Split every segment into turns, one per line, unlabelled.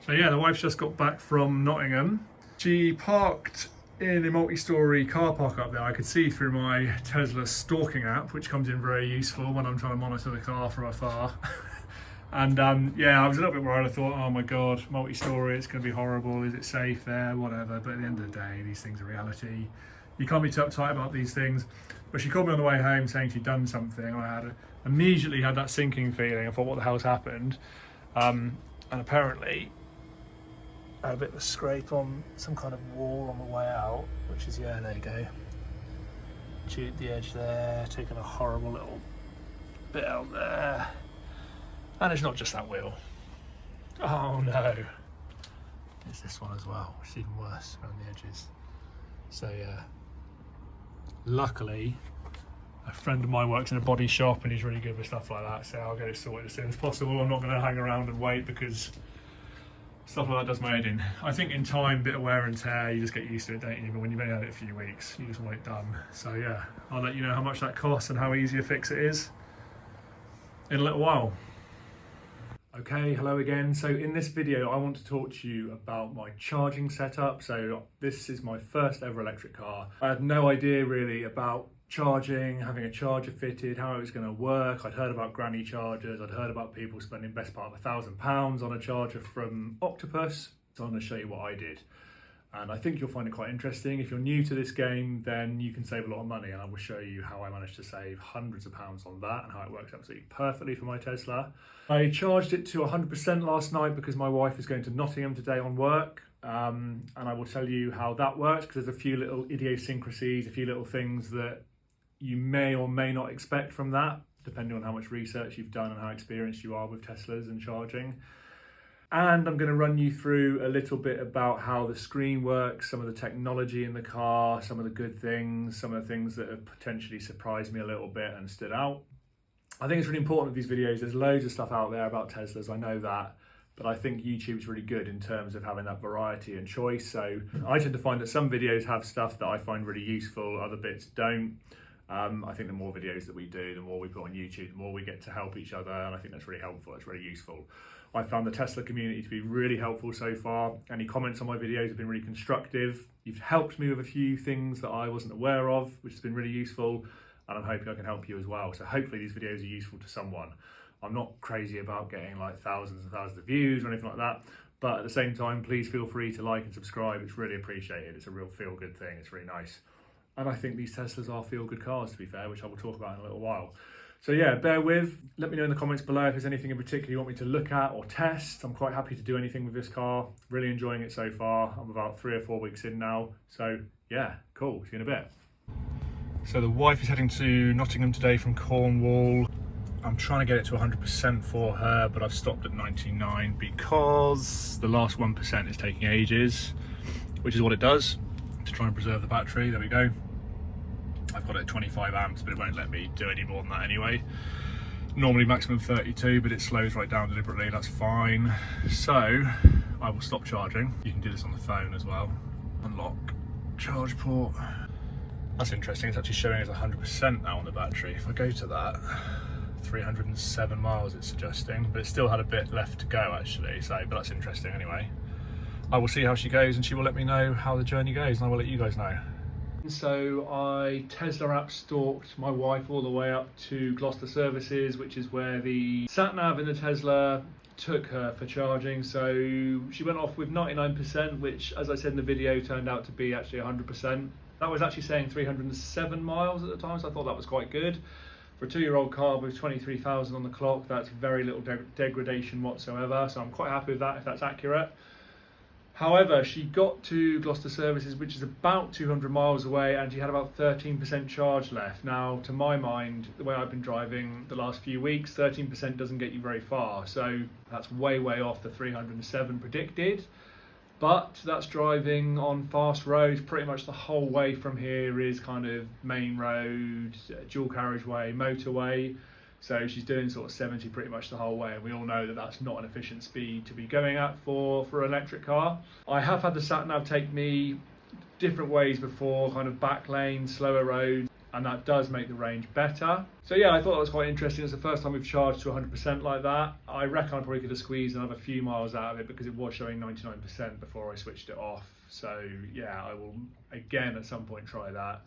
So yeah, the wife's just got back from Nottingham. She parked in a multi-storey car park up there. I could see through my Tesla stalking app, which comes in very useful when I'm trying to monitor the car from afar. And yeah, I was a little bit worried. I thought, oh my God, multi-storey, it's going to be horrible. Is it safe there? Whatever. But at the end of the day, these things are reality. You can't be too uptight about these things. But she called me on the way home saying she'd done something. I immediately had that sinking feeling. I thought, what the hell's happened? And apparently, I had a bit of a scrape on some kind of wall on the way out, which is, yeah, there you go. Chewed the edge there, taken a horrible little bit out there. And it's not just that wheel. Oh no. It's this one as well, which is even worse around the edges. So yeah, luckily, a friend of mine works in a body shop and he's really good with stuff like that, so I'll get it sorted as soon as possible. I'm not going to hang around and wait because stuff like that does my head in. I think in time, bit of wear and tear, you just get used to it, don't you? But when you've only had it a few weeks, you just want it done. So yeah, I'll let you know how much that costs and how easy a fix it is in a little while. Okay, hello again. So in this video, I want to talk to you about my charging setup. So this is my first ever electric car. I had no idea really about charging, having a charger fitted, how it was going to work. I'd heard about granny chargers. I'd heard about people spending best part of £1,000 on a charger from Octopus. So I'm going to show you what I did. And I think you'll find it quite interesting. If you're new to this game, then you can save a lot of money, and I will show you how I managed to save hundreds of pounds on that and how it works absolutely perfectly for my Tesla. I charged it to 100% last night because my wife is going to Nottingham today on work, and I will tell you how that works because there's a few little idiosyncrasies, a few little things that you may or may not expect from that, depending on how much research you've done and how experienced you are with Teslas and charging. And I'm going to run you through a little bit about how the screen works, some of the technology in the car, some of the good things, some of the things that have potentially surprised me a little bit and stood out. I think it's really important with these videos. There's loads of stuff out there about Teslas, I know that, but I think YouTube's really good in terms of having that variety and choice. So I tend to find that some videos have stuff that I find really useful, other bits don't. I think the more videos that we do, the more we put on YouTube, the more we get to help each other, and I think that's really helpful, it's really useful. I found the Tesla community to be really helpful so far. Any comments on my videos have been really constructive. You've helped me with a few things that I wasn't aware of, which has been really useful, and I'm hoping I can help you as well. So hopefully these videos are useful to someone. I'm not crazy about getting like thousands and thousands of views or anything like that, but at the same time, please feel free to like and subscribe. It's really appreciated. It's a real feel-good thing. It's really nice. And I think these Teslas are feel-good cars, to be fair, which I will talk about in a little while. So yeah, bear with. Let me know in the comments below if there's anything in particular you want me to look at or test. I'm quite happy to do anything with this car. Really enjoying it so far. I'm about 3 or 4 weeks in now. So yeah, cool. See you in a bit. So the wife is heading to Nottingham today from Cornwall. I'm trying to get it to 100% for her, but I've stopped at 99 because the last 1% is taking ages, which is what it does to try and preserve the battery. There we go. I've got it at 25 amps, but it won't let me do any more than that anyway. Normally maximum 32, but it slows right down deliberately, that's fine. So I will stop charging. You can do this on the phone as well. Unlock charge port. That's interesting, it's actually showing as 100% now on the battery. If I go to that, 307 miles it's suggesting, but it still had a bit left to go actually, so, but that's interesting anyway. I will see how she goes and she will let me know how the journey goes, and I will let you guys know. So I Tesla app stalked my wife all the way up to Gloucester Services, which is where the sat nav in the Tesla took her for charging. So she went off with 99%, which, as I said in the video, turned out to be actually 100%. That was actually saying 307 miles at the time, so I thought that was quite good. For a 2-year-old car with 23,000 on the clock, that's very little degradation whatsoever, so I'm quite happy with that if that's accurate. However, she got to Gloucester Services, which is about 200 miles away, and she had about 13% charge left. Now, to my mind, the way I've been driving the last few weeks, 13% doesn't get you very far. So that's way, way off the 307 predicted. But that's driving on fast roads. Pretty much the whole way from here is kind of main road, dual carriageway, motorway. So she's doing sort of 70 pretty much the whole way, and we all know that that's not an efficient speed to be going at for an electric car. I have had the sat nav take me different ways before, kind of back lanes, slower roads, and that does make the range better. So yeah, I thought that was quite interesting. It's the first time we've charged to 100% like that. I reckon I probably could have squeezed another few miles out of it because it was showing 99% before I switched it off. So yeah, I will again at some point try that.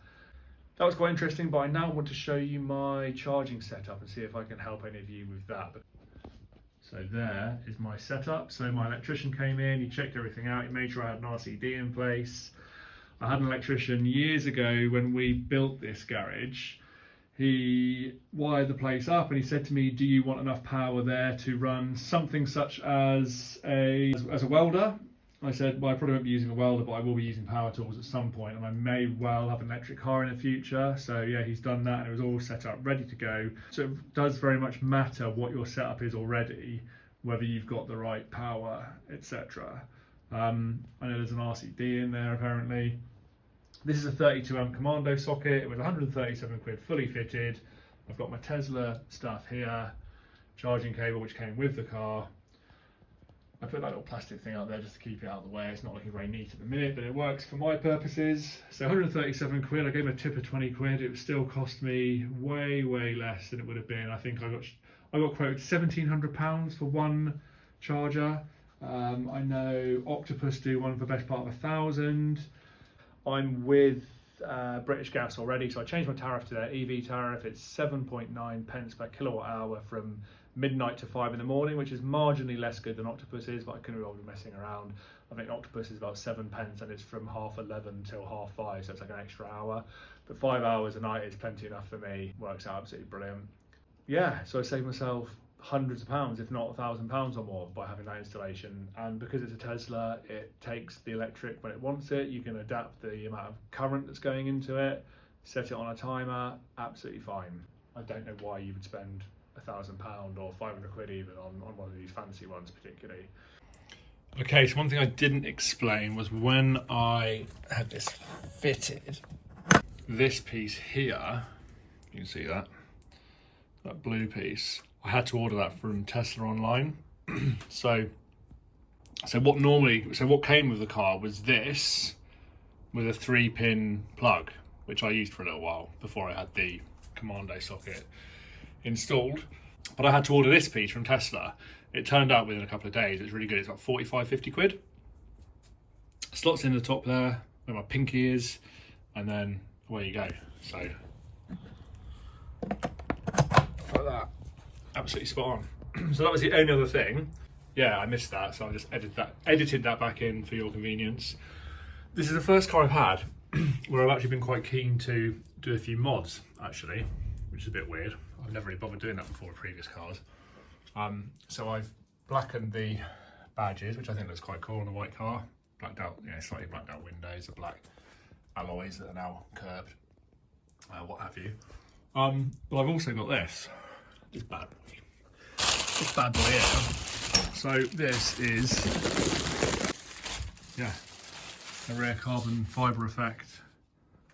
That was quite interesting, but I now want to show you my charging setup and see if I can help any of you with that. So there is my setup. So my electrician came in, he checked everything out, he made sure I had an RCD in place. I had an electrician years ago when we built this garage. He wired the place up and he said to me, do you want enough power there to run something such as a welder? I said, well, I probably won't be using a welder, but I will be using power tools at some point, and I may well have an electric car in the future. So yeah, he's done that and it was all set up, ready to go. So it does very much matter what your setup is already, whether you've got the right power, etc. I know there's an RCD in there apparently. This is a 32 amp Commando socket. It was 137 quid, fully fitted. I've got my Tesla stuff here, charging cable which came with the car. I put that little plastic thing out there just to keep it out of the way. It's not looking very neat at the minute, but it works for my purposes. So 137 quid, I gave him a tip of 20 quid. It would still cost me way, way less than it would have been. I think I got quoted £1,700 for one charger. I know Octopus do one for the best part of 1,000. I'm with British Gas already, so I changed my tariff to their EV tariff. It's 7.9 pence per kilowatt hour from midnight to 5 in the morning, which is marginally less good than Octopus is, but I couldn't be messing around. I think Octopus is about 7 pence and it's from 11:30 till 5:30, so it's like an extra hour. But 5 hours a night is plenty enough for me. Works out absolutely brilliant. Yeah, so I saved myself hundreds of pounds, if not £1,000 or more, by having that installation. And because it's a Tesla, it takes the electric when it wants it. You can adapt the amount of current that's going into it, set it on a timer, absolutely fine. I don't know why you would spend £1,000 or 500 quid even on one of these fancy ones particularly. Okay, so one thing I didn't explain was when I had this fitted, this piece here, you can see that blue piece, I had to order that from Tesla online. so what came with the car was this with a 3-pin plug, which I used for a little while before I had the Commando socket installed. But I had to order this piece from Tesla. It turned out within a couple of days. It's really good. It's about 45-50 quid. Slots in the top there where my pinky is, and then away you go. So like that. Absolutely spot on. So that was the only other thing. Yeah, I missed that, so I just edited that back in for your convenience. This is the first car I've had where I've actually been quite keen to do a few mods, actually, which is a bit weird. I've never really bothered doing that before with previous cars. So I've blackened the badges, which I think looks quite cool on the white car. Blacked out, slightly blacked out windows, the black alloys that are now curved, what have you. But I've also got this bad boy here. So this is, a rear carbon fibre effect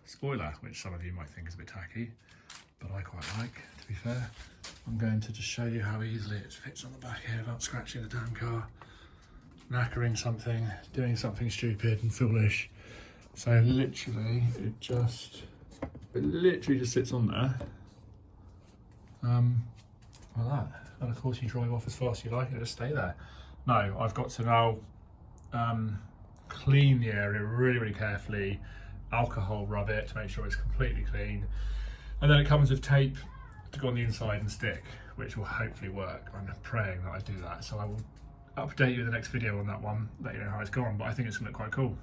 spoiler, which some of you might think is a bit tacky, but I quite like, to be fair. I'm going to just show you how easily it fits on the back here without scratching the damn car, knackering something, doing something stupid and foolish. So literally, it literally just sits on there. Like that, and of course you drive off as fast as you like, it'll just stay there. No, I've got to now clean the area really, really carefully, alcohol rub it to make sure it's completely clean, and then it comes with tape to go on the inside and stick, which will hopefully work. I'm praying that I do that, so I will update you in the next video on that one, let you know how it's gone, but I think it's going to look quite cool.